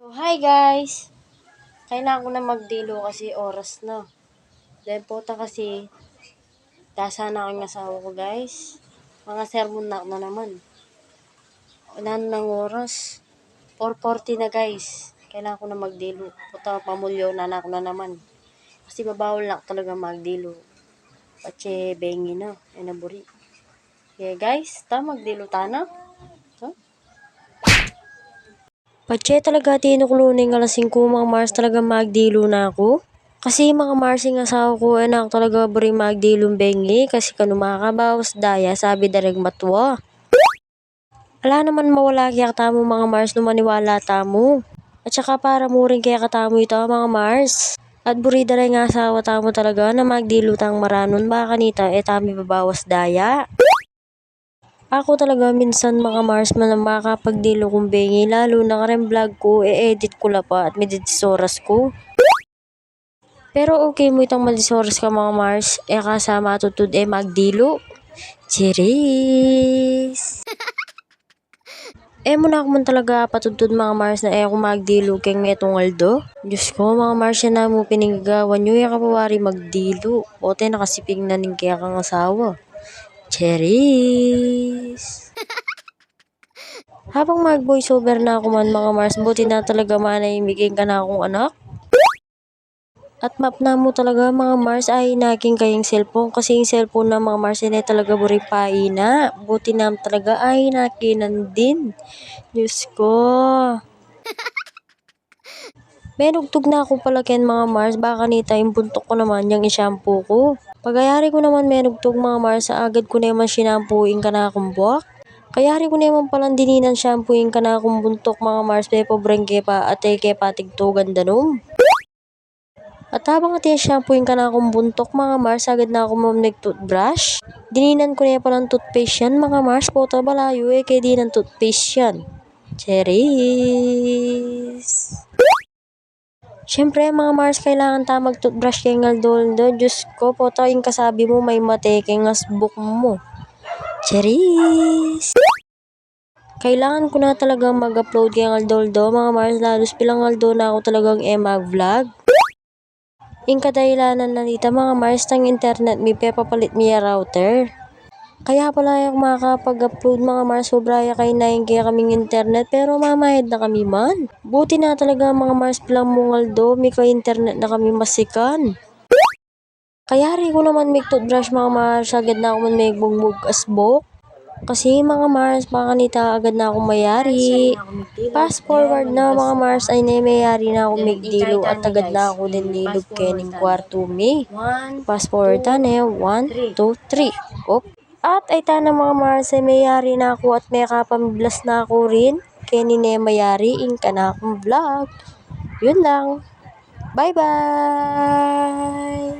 So, hi guys! Kailangan ko na magdilo kasi oras na. Dahil puta kasi, tasa na aking asawa ko guys. Mga sermon na naman. Wala na ng oras. 4:40 na guys. Kailangan ko na magdilo. Puta, pamulyo na ako na naman. Kasi babawal na talaga magdilo. Pache, bengi na. Ay naburi. Okay guys, magdilo na. So, Pache talaga tinukluning alas 5 mga Mars talaga magdilo na ako. Kasi mga Marsing asawa ko anak talaga buri magdilong bengi kasi kanu makakabawas daya sabi darag matwa. Ala naman mawala kaya katamo mga Mars no maniwala tamo. At saka para mo rin kaya katamo ito mga Mars. At buri daray nga asawa tamo talaga na magdilo tang maranon baka nita tami babawas daya. Ako talaga minsan mga Mars man makakapagdilo kong bengi lalo na kareng vlog ko edit ko la pa at meditisoras ko. Pero okay mo itang madisoras ka mga Mars kasama tutud magdilo. Cheers! Muna ako man talaga patudtod mga Mars na ako magdilo keng metong aldo. Diyos ko mga Mars yan na mo pinigagawan nyo kapawari magdilo. Ote nakasiping na ning kaya kang asawa. Cheers! Habang mag-voiceover na ako man mga Mars, buti na talaga manahimikin ka na akong anak. At map na mo talaga mga Mars ay naking kayong cellphone kasi yung cellphone na mga Mars ay talaga buri paina. Buti na talaga ay nakinan din. Diyos ko. Benugtog na ako pala ken mga Mars baka nita yung buntok ko naman yung ishampoo ko. Pagayari ko naman menugtog mga Mars agad ko naman sinampooing ka na akong buwak. Kayari ko naman palang dininan shampooing ka na akong buntok mga Mars pepo brengke pa at ke patigtugan danom. At habang ati shampooing ka na akong buntok mga Mars, agad na ako mamig toothbrush. Dininan ko na palang toothpaste yan mga Mars, pota balayo kaya di ng toothpaste yan. Cheers! Siyempre mga Mars, kailangan tamag toothbrush kay ngaldoldo. Diyos ko, pota yung kasabi mo may mateke ng asbuk mo. Cheers! Kailangan ko na talagang mag-upload kay ngaldoldo mga Mars, lalos pilang ngaldo na ako talagang mag-vlog. Yung kadahilanan na nita mga Mars tang internet mi papalit miya router. Kaya pala yung makakapag-upload mga Mars sobraya kay naing kaya kaming internet pero mamayad na kami man. Buti na talaga mga Mars pilang mungaldo mi ka internet na kami masikan. Kaya rin ko naman may toothbrush mga Mars agad na ako man may bugbog asbok. Kasi mga Mars baka nita agad na akong mayari. Fast forward na mga Mars ay mayari na ako migdilo at agad na ako din nilog kening kwarto mi. Fast forward na 1, 2, 3. Op. At ay tana mga Mars ay mayari na ako at may kapamiblas na ako rin. Keni ne mayari in ka na akong vlog. Yun lang. Bye bye!